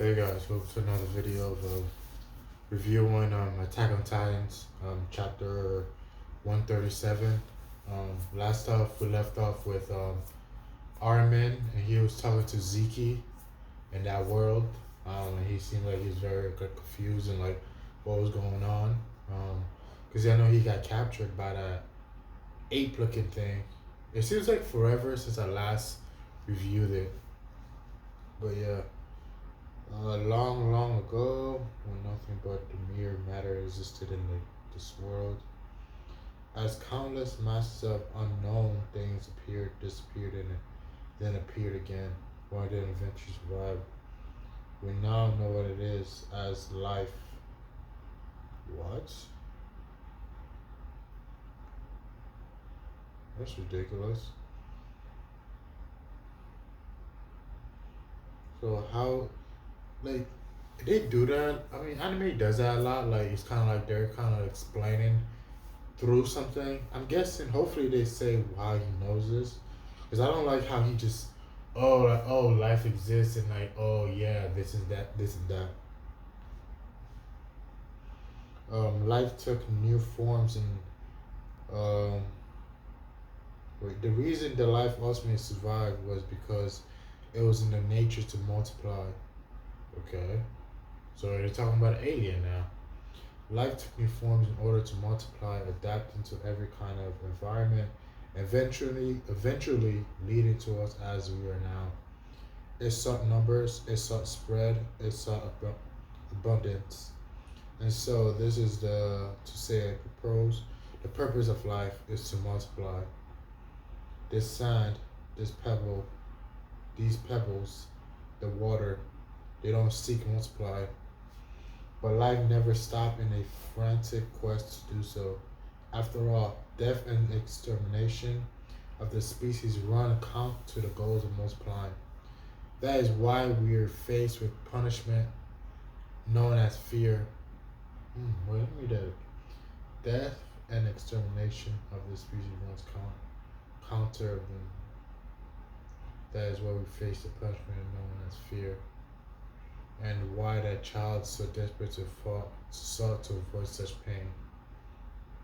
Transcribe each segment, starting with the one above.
Hey guys, welcome to another video of reviewing Attack on Titans, chapter 137. Last off, we left off with Armin, and he was talking to Zeke in that world. And he seemed like he was very confused and like what was going on. Because I know he got captured by that ape-looking thing. It seems like forever since I last reviewed it, but yeah. Long, long ago, when nothing but the mere matter existed in this world, as countless masses of unknown things appeared, disappeared, and then appeared again, one did eventually survive. We now know what it is as life. What? That's ridiculous. So how, like, they do that? I mean, anime does that a lot. Like, it's kind of like they're kind of explaining through something. I'm guessing. Hopefully, they say why he knows this, because I don't like how he just, oh, like, oh, life exists, and like, oh yeah, this is that, this is that. Life took new forms, and um, wait, the reason the life ultimately survived was because it was in the nature to multiply. Okay, so they're talking about an alien now. Life took new forms in order to multiply, adapting to every kind of environment, eventually leading to us as we are now. It sought numbers, it sought spread, it sought abundance. And so this is to say, I propose, the purpose of life is to multiply. This sand, this pebble, these pebbles, the water, they don't seek multiply. But life never stopped in a frantic quest to do so. After all, death and extermination of the species run counter to the goals of multiplying. That is why we are faced with punishment known as fear. Wait, let me read that. Death and extermination of the species runs counter them. That is why we face the punishment known as fear. And why that child so desperate to sought to avoid such pain.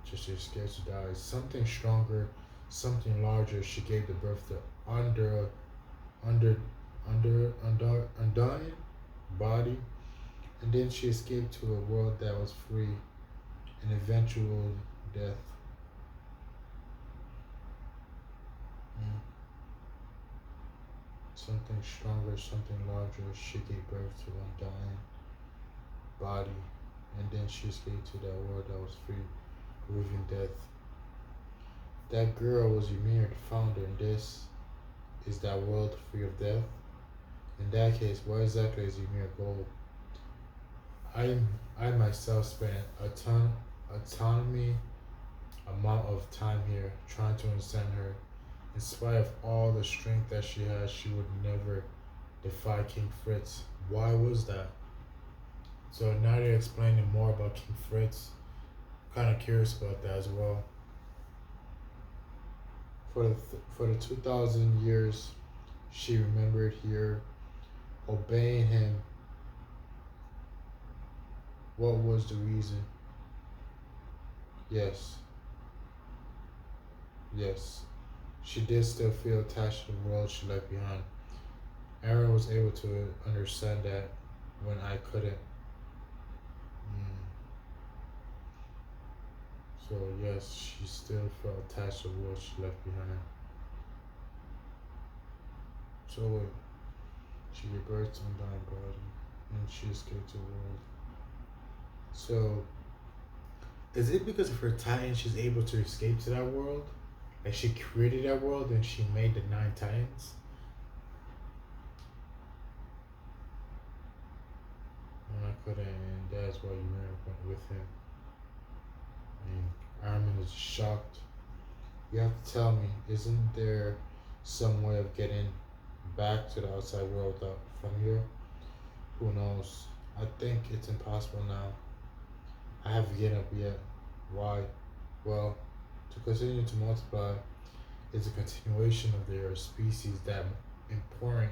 Just as scared to die. Something stronger, something larger. She gave the birth to undying body, and then she escaped to a world that was free, an eventual death. Something stronger, something larger. She gave birth to undying body, and then she escaped to that world that was free, living death. That girl was Ymir, the founder, and this is that world free of death. In that case, what exactly is Ymir goal? I myself spent autonomy amount of time here trying to understand her. In spite of all the strength that she has, she would never defy King Fritz. Why was that? So now they're explaining more about King Fritz. Kind of curious about that as well. For the 2,000 years she remembered here, obeying him. What was the reason? Yes. She did still feel attached to the world she left behind. Aaron was able to understand that when I couldn't. So yes, she still felt attached to the world she left behind. So she gave birth to undying body, and she escaped the world. So is it because of her Titan she's able to escape to that world? Like she created that world and she made the 9 Titans? And I couldn't, and that's why you went with him. And Armin is shocked. You have to tell me, isn't there some way of getting back to the outside world from here? Who knows? I think it's impossible now. I haven't given up yet. Why? Well, to continue to multiply is a continuation of their species that important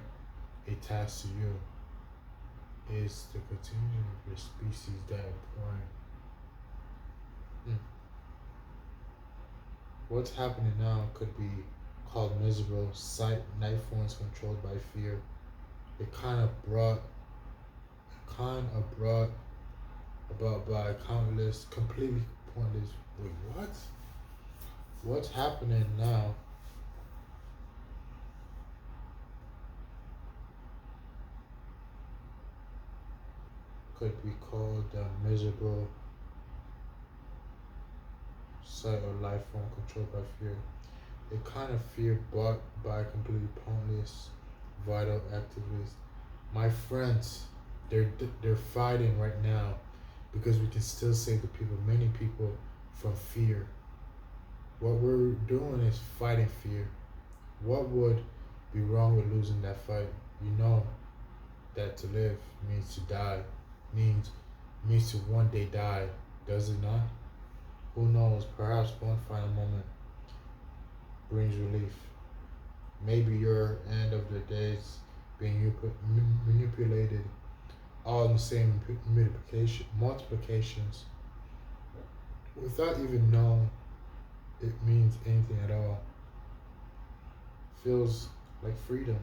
a task to you. Is the continuation of your species that important? Hmm. What's happening now could be called miserable sight night phones controlled by fear. It kind of brought about by countless completely pointless. Wait, what? What's happening now could be called the miserable sight or life form controlled by fear. A kind of fear brought by completely pointless vital activities. My friends, they're fighting right now because we can still save the people, many people, from fear. What we're doing is fighting fear. What would be wrong with losing that fight? You know that to live means to die, means means to one day die, does it not? Who knows? Perhaps one final moment brings relief. Maybe your end of the days being manipulated, all in the same multiplications, without even knowing it means anything at all. Feels like freedom.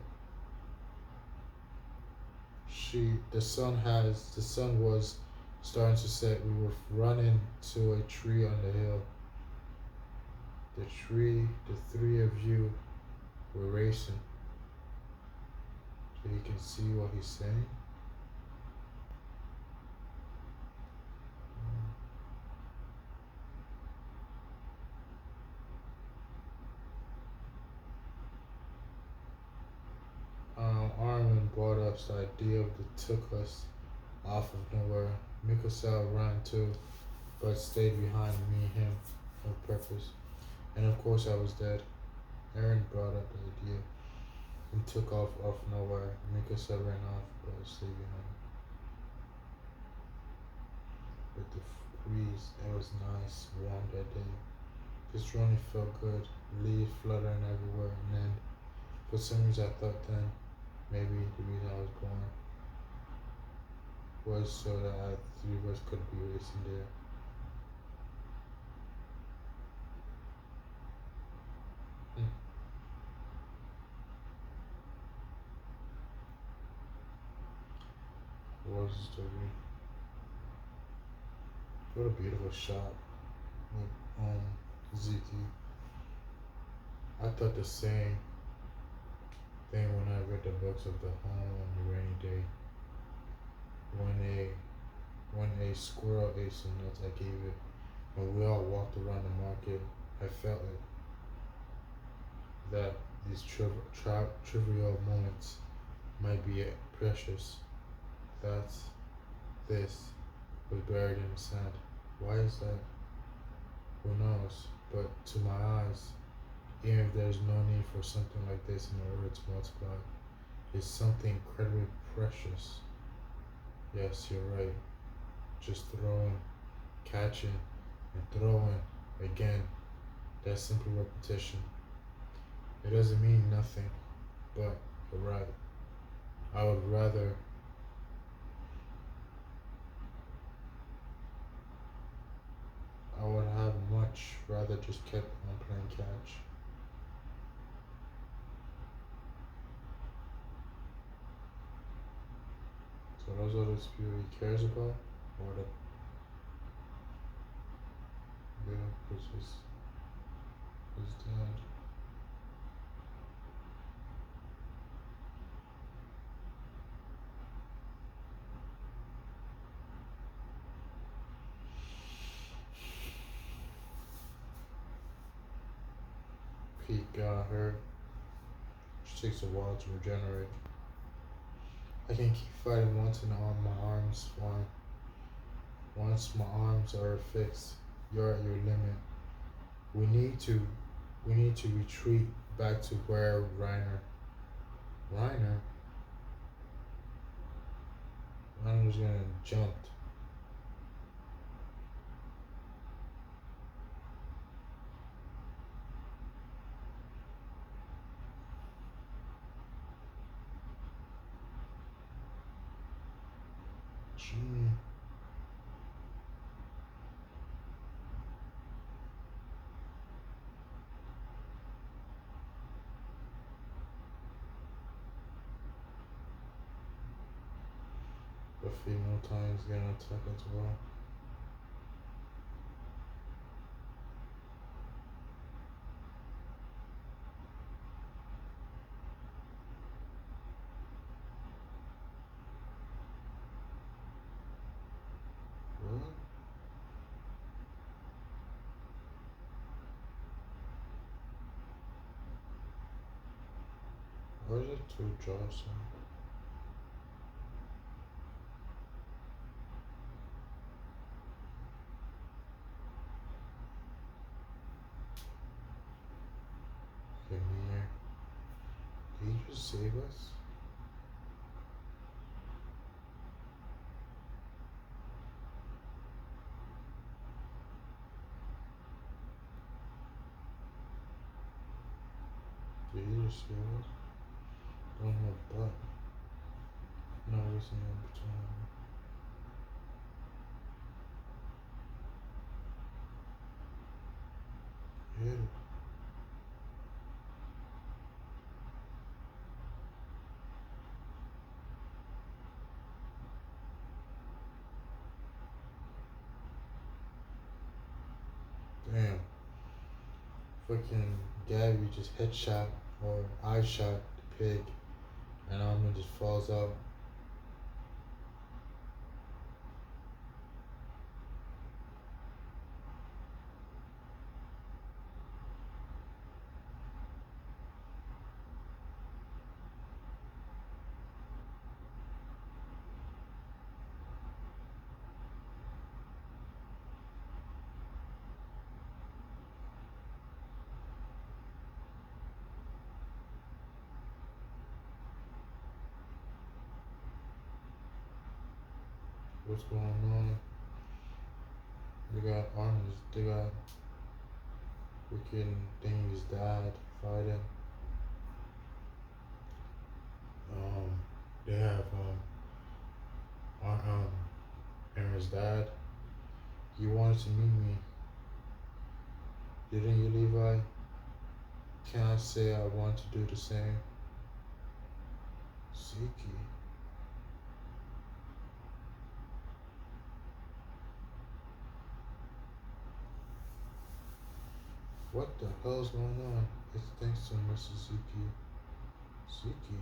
The sun was starting to set. We were running to a tree on the hill. The three of you were racing, so you can see what he's saying. Armin brought up the idea that took us off of nowhere. Mikasa ran too, but stayed behind me and him with purpose. And of course I was dead. Aaron brought up the idea and took off nowhere. Mikasa ran off, but stayed behind. With the breeze, it was nice, warm that day. This running felt good, leaves fluttering everywhere, and then for some reason I thought then maybe the reason I was born was so that three of us could be racing there. Hmm. What was the story? What a beautiful shot. Ziki. I thought the same thing when I read the books of the home on the rainy day. When a when a squirrel ate some nuts I gave it. When we all walked around the market, I felt it. That these trivial moments might be precious. That this was buried in the sand. Why is that? Who knows? But to my eyes, even if there's no need for something like this in order to multiply, it's something incredibly precious. Yes, you're right. Just throwing, catching, and throwing again. That's simple repetition. It doesn't mean nothing, but you're right. I would rather I would have much rather just kept on playing catch. So those are the people he cares about, or which is his dad. Pete got hurt, which takes a while to regenerate. I can keep fighting once and all my arms form. Once my arms are fixed, you're at your limit. We need to we need to retreat back to where Reiner was gonna jump. Gee. The female times gonna attack as well. What? Why is it two jaws? Come here. Did you just save us? Did you just save us? Don't have butt. No reason in between. Hit it. Damn. Fucking Gabby just headshot or eye shot the pig and Almond just falls out. What's going on? They got arms, they got freaking things dad fighting. Um, they have Aaron's dad. You wanted to meet me, didn't you, Levi? Can I say I want to do the same? Ziki. What the hell's going on? It's thanks to Mrs. Ziki. Ziki,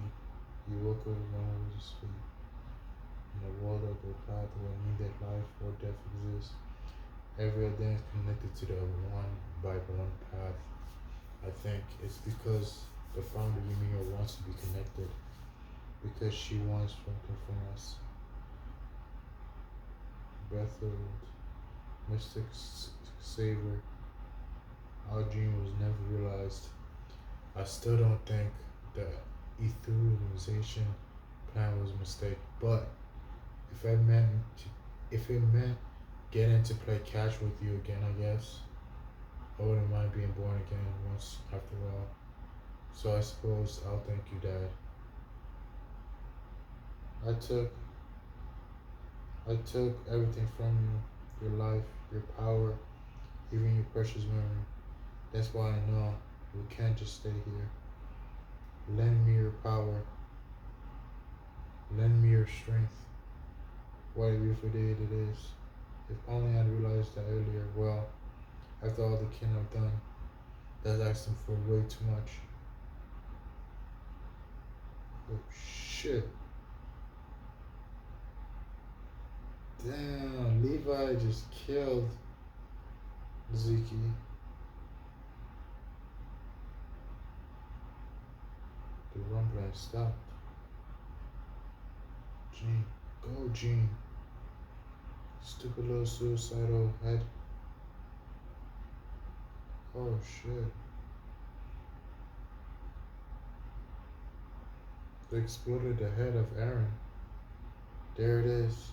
you woke up alone with his feet. In a world of the path where neither life or death exists, every idea is connected to the one by one path. I think it's because the founder Yumio wants to be connected. Because she wants something from us. Breathless, mystic savor. Our dream was never realized. I still don't think the etherealization plan was a mistake. But if I meant if it meant getting to play catch with you again, I guess I wouldn't mind being born again once after all. So I suppose I'll thank you, Dad. I took I took everything from you, your life, your power, even your precious memory. That's why I know we can't just stay here. Lend me your power. Lend me your strength. What a beautiful day it is. If only I'd realized that earlier. Well, after all the kin I've done, that's asking for way too much. Oh shit. Damn, Levi just killed Ziki. The rumbling stopped. Gene, go Gene. Stupid little suicidal head. Oh shit. They exploded the head of Aaron. There it is.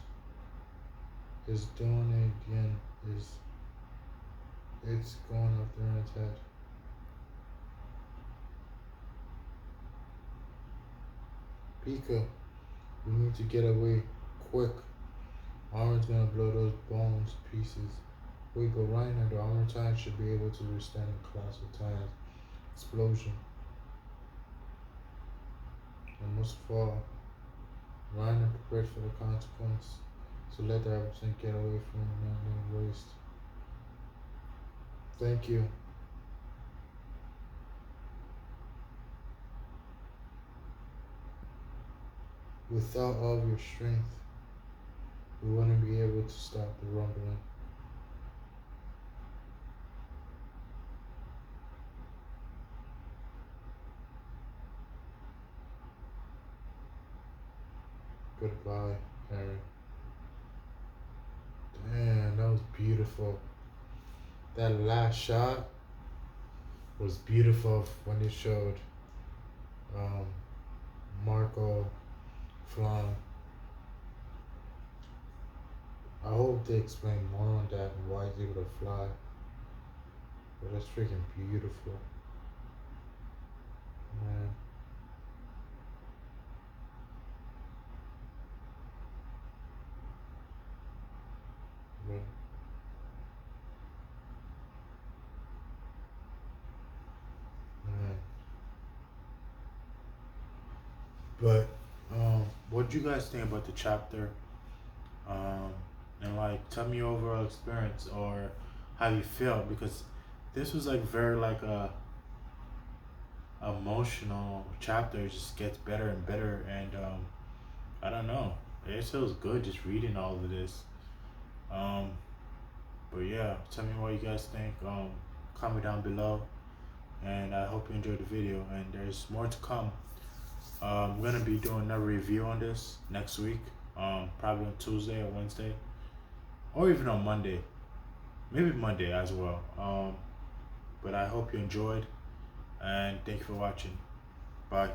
It's doing it again. It's going up Aaron's head. Pika, we need to get away quick. Armor's gonna blow those bones to pieces. Wait, but Reiner, the armor tank should be able to withstand a colossal times explosion and must fall. Reiner prepared for the consequence, so let the everything get away from him and then waste. Thank you. Without all of your strength, we wouldn't be able to stop the rumbling. Goodbye, Harry. Damn, that was beautiful. That last shot was beautiful when they showed um, Marco flying. I hope they explain more on that and why he's able to fly. But that's freaking beautiful, man. But, man. But what do you guys think about the chapter? Um, and like, tell me your overall experience or how you felt because this was like very like a emotional chapter. It just gets better and better, and I don't know. It feels good just reading all of this. Um, but yeah, tell me what you guys think. Comment down below, and I hope you enjoyed the video. And there's more to come. I'm gonna be doing another review on this next week. Probably on Tuesday or Wednesday, or even on Monday. Maybe Monday as well. But I hope you enjoyed, and thank you for watching. Bye.